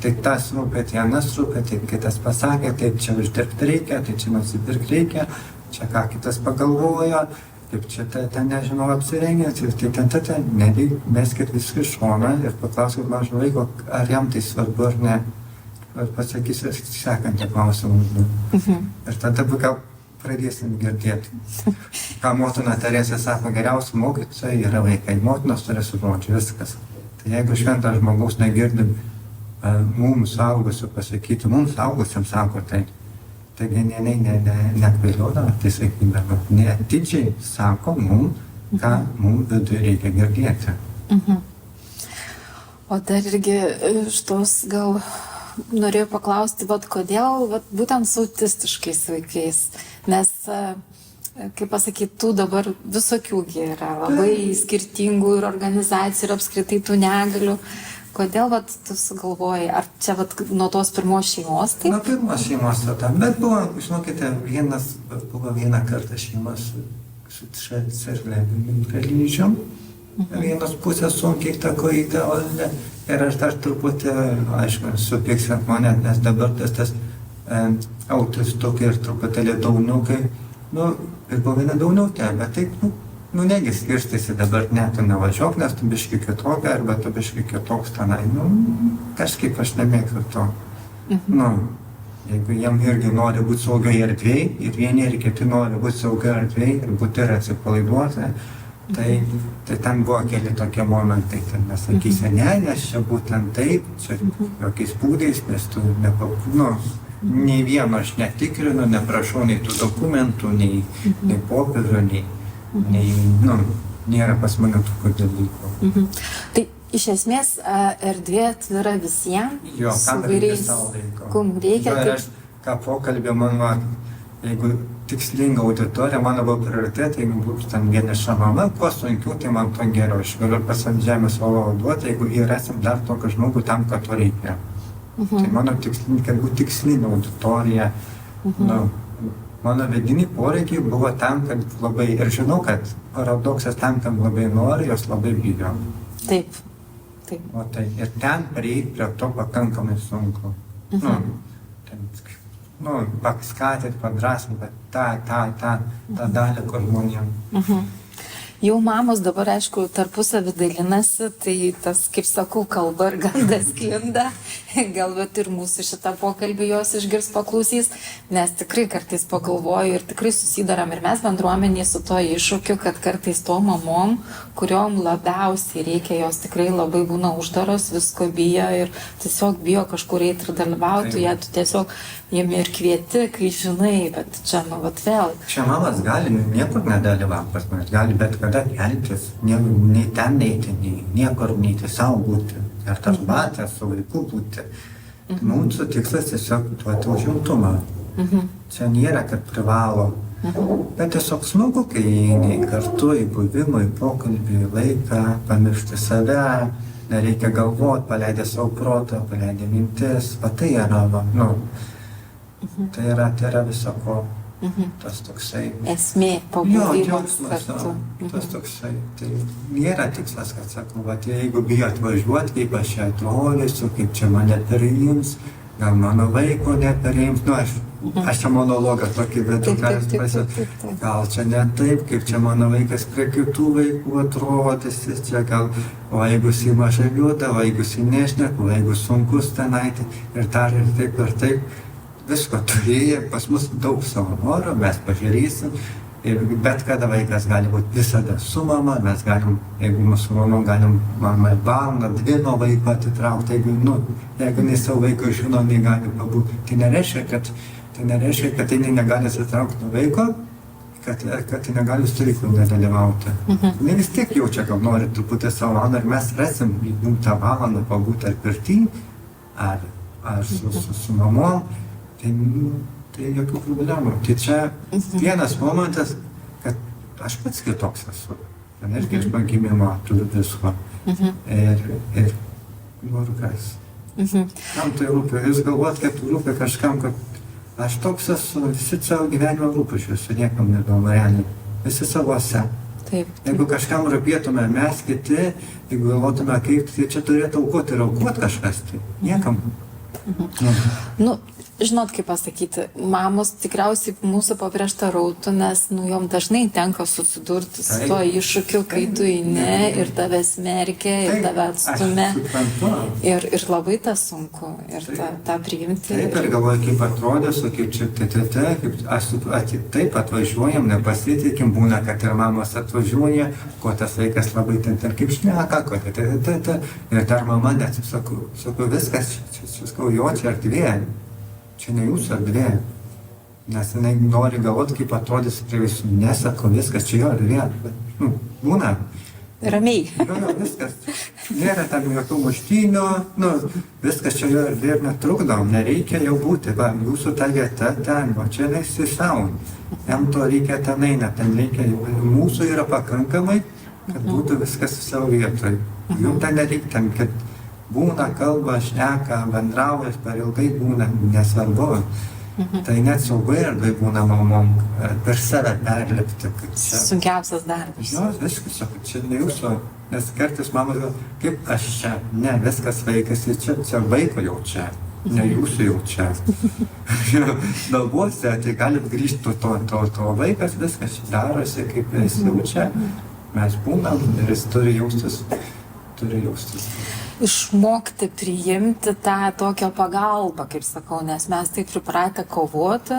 Tai tas rūpėt, vienas rūpėt, taip kitas pasakė, taip čia uždirbti reikia, tai čia nusipirkti reikia. Čia ką kitas pagalvojo, kaip čia ten nežinau apsirengęs, ir ten, meskit viską iš šoną ir paklauskit mažo vaiko, ar jam tai svarbu ar ne. Ir pasakysiu sekantį klausimą. Ir tada gal pradėsim girdėti. Ką motina Teresė sako, geriausi mokytojai yra vaikai, motinos turi su žodžiu, viskas. Tai jeigu šventas žmogaus negirdim mums suaugusių pasakyti, mums suaugusiam sako tai. Taigi nekvailiodama, tai sakydama, neatidžiai sako mums, ką mums viduje reikia girdėti. O dar irgi iš tos gal norėjau paklausti, kodėl būtent su autistiškais vaikais, nes, kaip pasakyti, tų dabar visokių yra, labai skirtingų ir organizacijų ir apskritai tų negalių. Kodėl tu sugalvojai, ar čia nuo tos pirmos šeimos? Nuo pirmos šeimos tada, bet buvo, žinokite, buvo vieną kartą šeimas su cerebriniu. Vienos pusės sunkiai ta kojytė, ir aš dar truputį, aišku, supyksit mane, nes dabar tas autistukai ir truputėlį dauniukai, ir buvo viena dauniukė, bet taip, negi skirstėsi dabar, ne, tu nevažiuok, nes tu biški kitokia, arba tu biški kitoks tenai, kažkaip aš nemėgstu to. Jeigu jiem irgi nori būti saugioje erdvėje, ir vieni ir kiti nori būti saugioje erdvėje, ir būti ir atsipalaiduoti, tai ten buvo keli tokie momentai, ten mes sakysi, nes čia būtent taip, čia jokiais būdais, nes tu nei vieno aš netikrinu, neprašau nei tų dokumentų, nei popierių, nei, nėra pas mane tokių dalykų. Tai iš esmės erdvė atvira visiems, jo, kam reikia savo laiko. Kum reikia. Ir aš, ką pokalbė mano, jeigu tikslinga auditorija, mano buvo prioritetai, jeigu būtų ten vieniša mama, kuo sunkiau, tai man to geriau. Aš galiu pasamdžiamę savo duoti, jeigu įrasim dar tokį žmogų tam, kad to reikia. Tai mano kad būtų tikslinga auditorija. Mano vidiniai poreikiai buvo tam, kad labai, ir žinau, kad paradoksas tam, kad labai nori, jos labai bijo. Taip. O tai, ir ten prieiti prie to pakankamai sunku. Paskatinti, padrasinti, bet tą dalį, kur žmonėm. Jau mamos dabar, aišku, tarpusavį dalinasi, tai tas, kaip sakau, kalba ir gandas sklinda. Galbūt ir mūsų šitą pokalbį jos išgirs, paklausys, nes tikrai kartais pagalvoju ir tikrai susidaram ir mes bendruomeniai su to iššūkiu, kad kartais to mamom, kuriom labiausiai reikia, jos tikrai labai būna uždaros, visko bijo ir tiesiog bijo kažkur eiti ir dalyvauti, ją tu tiesiog jiem ir kvieti, kai žinai, bet čia, vėl. Čia mamas gali niekur nedalyvauti pas manęs, gali bet kada keltis, nei ten neiti, nei niekur neiti savo būti. Ar tas batės su vaiku būti. Mūsų tikslas tiesiog duoti užimtumą. Čia nėra, kad privalo. Bet tiesiog smagu, kai eini kartu į buvimą, į pokalbį, į laiką, pamiršti save, nereikia galvoti, paleidė savo protą, paleidė mintis, tai yra, tai yra visako. Tas toksai. Esmė, pabuvimas kartu. Tas toksai. Tai nėra tikslas, kad sakau, jeigu bijo atvažiuoti, kaip aš čia atrodysiu, kaip čia mane priims, gal mano vaiko neperiims. Aš čia monologą tokį vedu, gal čia ne taip, kaip čia mano vaikas prie kitų vaikų atrodys, čia gal, o jeigu jis mažai juda, o jeigu jis nešneka, o jeigu sunkus tenai, ir dar ir taip. Visko turėjo, pas mus daug savo noro, mes pažiūrėsim, bet kada vaikas gali būti visada su mama, mes galim, jeigu mūsų mama galim mamai valandą, 2 nuo vaiko atitraukti, jeigu ne savo vaiko žino, nei gali pabūti, tai nereiškia, kad tai negali atsitraukti nuo vaiko, kad tai negali stovyklų nedalyvauti. Ne vis tiek jaučia, kad nori truputį savo valandą ir mes rasim tą valandą pabūti ar pirty, ar su mamom. Tai jokių problemų. Tai čia vienas momentas, kad aš pats kitoks esu. Irgi iš pagimimo turiu visko. Ir noriu kas. Kam tai rūpi? Jūs galvot, kad rūpi kažkam, kad aš toks esu, visi savo gyvenimą rūpišiuosi, niekam negalvojami. Visi savose. Jeigu kažkam rūpėtume mes kiti, jeigu galvotume, kaip tai čia turėtų aukoti ir aukoti kažkas, tai niekam. Žinot, kaip pasakyti, mamos tikriausiai mūsų paprieštarautų, nes jom dažnai tenka susidurti su to iššūkiu, kai tu eini ir tave smerkia, ir tave atstumia. Ir labai tas sunku, ir tą priimti. Taip, ir galvoju, kaip atrodysiu, kaip čia aš taip atvažiuojam, nepasitikim, būna, kad ir mamos atvažiuoja, ko tas vaikas labai kaip šneka, ko ir dar mama net sakau, viskas, sakau, jo čia erdvė. Čia ne jūsų erdvė, nes jinai nori galvoti, kaip atrodys prie visų. Nesako viskas, čia jo erdvė, bet būna. Ramiai. Jo, viskas. nėra tam jokių muštynių, viskas čia jo erdvė ir netrukdo, nereikia jau būti, va, jūsų ta vieta ten, o čia neįsisaun, jam to reikia ten eina, ten reikia, mūsų yra pakankamai, kad būtų viskas savo vietoj. Jums ten nereikia, ten, kad būna, kalba, šneka, bendraujas, per ilgai būna, nesvarbu. Tai net saugai erdvai būna mamom per save perlipti. Sunkiausias darbas. Jo, viskas, čia ne jūsų, nes kartais mama gal, kaip aš čia, ne, viskas vaikas, čia vaiko jau čia, ne jūsų jau čia. Dalbuose, tai galit grįžti to vaikas, viskas darosi, kaip jis jau čia, mes būnam ir jis turi jaustis. Išmokti priimti tą tokią pagalbą, kaip sakau, nes mes taip pripratę kovoti,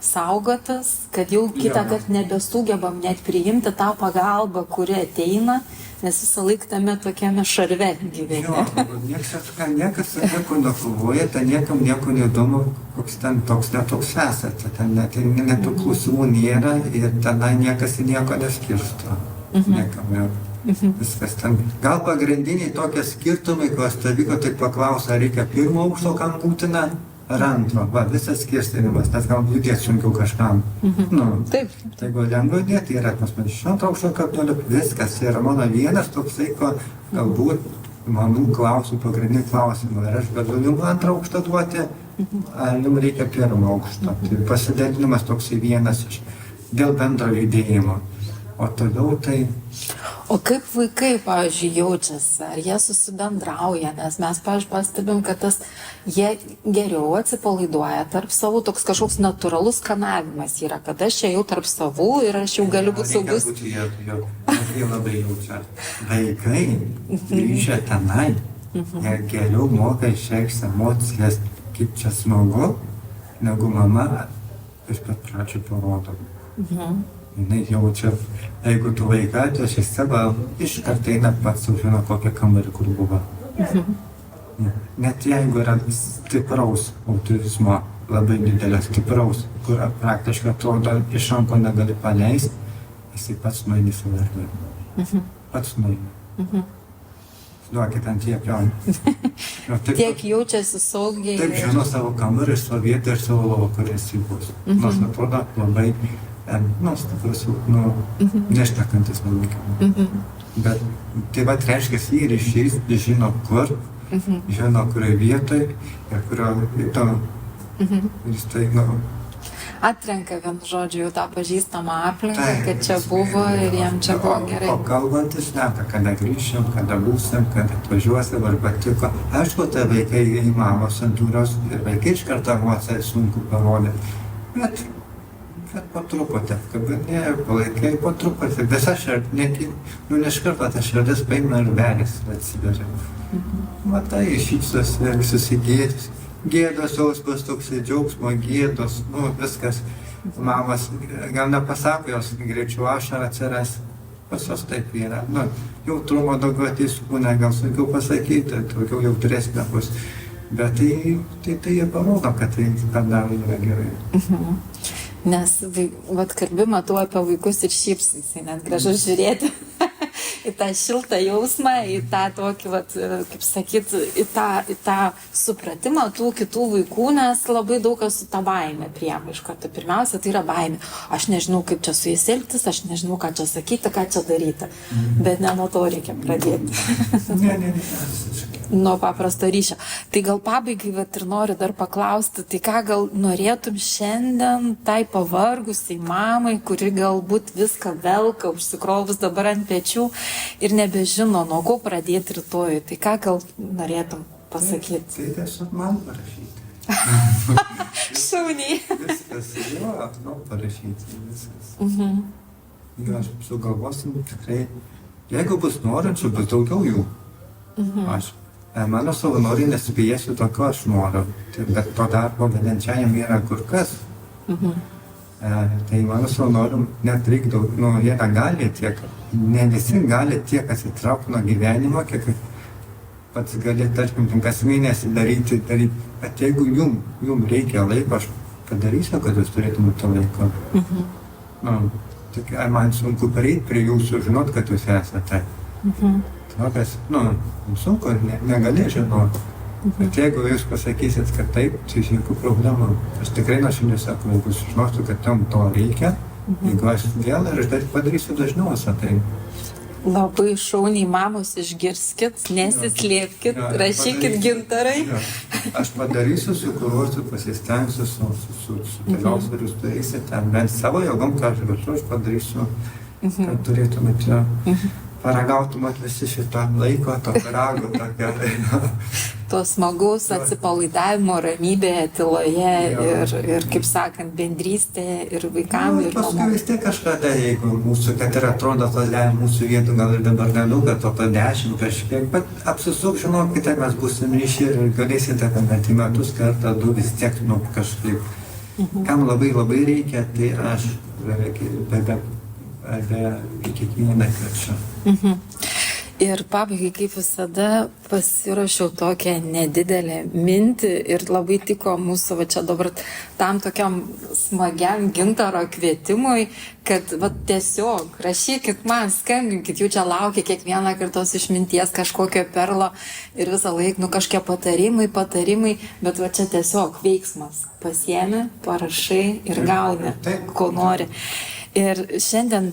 saugotis, kad jau kitą kartą nebesugebam net priimti tą pagalbą, kuri ateina, nes visą laiką tame tokiame šarve gyveni. Niekas nieko nekovoja, ten niekam nieko neįdomu, koks ten toks netoks esate, ten net tų klausimų nėra ir tenai niekas į nieko neskirsto. Niekam jau. Viskas ten. Gal pagrindiniai tokie skirtumai, kai stovyko tik paklausia, ar reikia pirmo aukšto, kam būtina, ar antro. Va, visas skirstinimas, nes gal judėti sunkiau kažkam. Taip. Tai gal lengva judėti yra, pas man iš antro aukšto, kad viskas yra mano vienas toksai, ko galbūt manų klausimų, pagrindinį klausimą. Ar aš galiu jums antrą aukštą duoti, ar jums reikia pirmo aukšto. Tai pasidalinimas toksai vienas iš dėl bendro judėjimo. O toliau tai... O kaip vaikai, pavyzdžiui, jaučiasi, ar jie susibendrauja, nes mes, pavyzdžiui, pastebim, kad jie geriau atsipalaiduoja tarp savų, toks kažkoks natūralus skanavimas yra, kad aš čia jau tarp savų ir aš jau galiu būti saugus. Jie labai jaučia. Vaikai grįžę tenai, jie geriau moka išreikšti emocijas, kaip čia smagu, negu mama iš pat pradžių parodo. Jinai jaučia, jeigu tu vaiką atveši savo, iš karto eina pats žino kokią kambarį, kur buvo. Net jeigu yra stipraus autizmo, labai didelio stipraus, kur praktiškai atrodo iš rankų negali paleisti, jisai pats nueina savo erdvę. Pats nueina. Duokit ant tiek jo. Tiek jaučiasi saugiai. Taip žino savo kambarį, savo vietą ir savo lovą, kuris jį bus. Nors atrodo labai stiprus, neštekantis nuvykimas. Bet tai va reiškia, jį ryšys žino kur, žino kurioje vietoje ir kurioje jis tai, atrenka, vienu žodžiu, jau tą pažįstamą aplinką, kad čia buvo ir jam čia buvo gerai. O kalbantis šneka, kada grįšim, kada būsim, kada atvažiuosim, ar patiko. Aišku, tai vaikai į mamos santūrios ir vaikai iš karto emocijas sunku parodyti. Bet po truputį, kabinė, palaikai po truputį. Visa širdė, ne iš karto ta širdis paima ir belis atsiveria. Matai, šypsosi, susigėdus. Gėdos jausmas, toksai džiaugsmo, gėdos, viskas. Mamas gal nepasako, jos greičiau ašarą atsiras. Pas jos taip yra. Jautrumo daugiau ateis būna, gal sunkiau pasakyti, daugiau jautresnė bus. Bet tai jie parodo, kad tai daro yra gerai. Nes, kalbi, matau apie vaikus ir šypsaisi, net gražu žiūrėti į tą šiltą jausmą, į tą tokį, kaip sakyt, į tą supratimą tų kitų vaikų, nes labai daug kas su tą baimę priema iš karto. Pirmiausia, tai yra baimė. Aš nežinau, kaip čia su jais elgtis, aš nežinau, ką čia sakyti, ką čia daryti. Bet ne nuo to reikia pradėti. Nuo paprasto ryšio. Tai gal pabaigai ir noriu dar paklausti, tai ką gal norėtum šiandien tai pavargusiai mamai, kuri galbūt viską velka, užsikrovus dabar ant pečių ir nebežino, nuo ko pradėti rytoj. Tai ką gal norėtum pasakyti? Tai tiesiog man parašyti. Šauniai. Viskas, parašyti, viskas. Jo, aš sugalvosim tikrai, jeigu bus norinčių, bus daugiau jų. Aš. Mano savanoriai nespėjasiu tokio aš noriu, bet to darbo vedančiajam yra kur kas. Tai mano savanoriam net reikia daug, jie negali tiek, ne visi gali tiek atsitraukti nuo gyvenimo, kiek pats gali, tarkim, kas mėnesį daryti, bet jeigu jum reikia laiko, aš padarysiu, kad jūs turėtumėte laiko. Man sunku pareiti prie jūsų, žinot, kad jūs esate. tokias, sunku, negali žinoti. Bet jeigu jūs pasakysit, kad taip, tai jokių problemų. Aš tikrai nuoširdžiai sakau, jeigu žinosiu, kad tam to reikia, jeigu aš vėl ir aš padarysiu dažniau visą tai. Labai šauniai, mamos, išgirskit, nesislėpkit, rašykit Gintarai. Aš padarysiu, sukuruosiu, pasistengsiu, sudėliosiu ir jūs darysite. Bent savo jėgom, ką aš galiu, aš padarysiu, kad turėtumėte, paragautumėt visi šitą laiko, to pyrago, tokio. To smagaus atsipalaidavimo ramybėje, tyloje ir, kaip sakant, bendrystėje ir vaikam. Ir paskui vis tiek kažkada, jeigu mūsų, kad ir atrodo, mūsų vietų gal ir dabar nedaug, kad to 10 kažkiek, bet apsisuk, žinokite, mes būsim ryšį ir galėsite, kad net į metus kartą, du vis tiek, kažkaip. Kam labai labai reikia, tai aš be kiekvieną kartą. Ir pabaigai, kaip visada, pasirašiau tokią nedidelę mintį ir labai tiko mūsų va čia dabar tam tokiam smagiam Gintaro kvietimui, kad va tiesiog rašykit man, skambinkit, jų čia laukia kiekvieną kartos išminties kažkokio perlo ir visą laiką, kažkokie patarimai, bet va čia tiesiog veiksmas. Pasiemi, parašai ir gauni, ko nori. Ir šiandien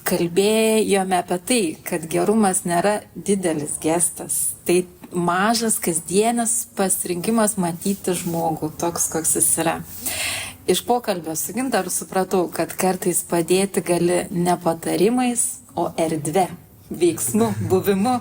kalbėjome apie tai, kad gerumas nėra didelis gestas. Tai mažas kasdienis pasirinkimas matyti žmogų, toks, koks jis yra. Iš pokalbio su Gintaru supratau, kad kartais padėti gali ne patarimais, o erdve. Veiksmu, buvimu,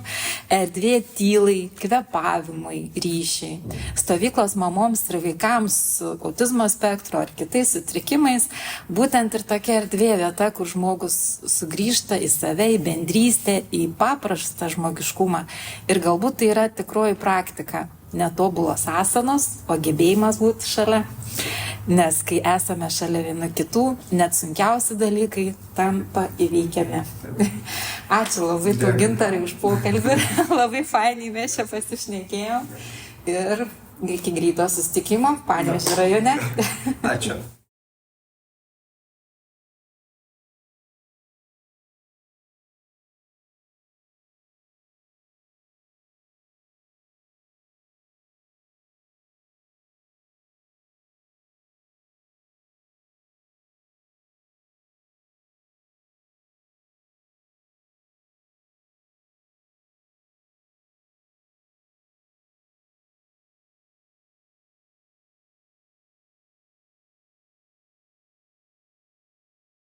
erdvė tylai, kvėpavimai, ryšiai. Stovyklos mamoms ir vaikams su autizmo spektro ar kitais sutrikimais, būtent ir tokia erdvė vieta, kur žmogus sugrįžta į save, į bendrystę, į paprastą žmogiškumą. Ir galbūt tai yra tikroji praktika, netobulos asanos, o gebėjimas būti šalia. Nes kai esame šalia viena kitų, net sunkiausi dalykai tampa įveikiami. Ačiū labai tau, Gintarai, už pokalbį. Labai fainiai mes čia pasišnekėjom. Ir iki greito susitikimo Panevėžio rajone. Ačiū.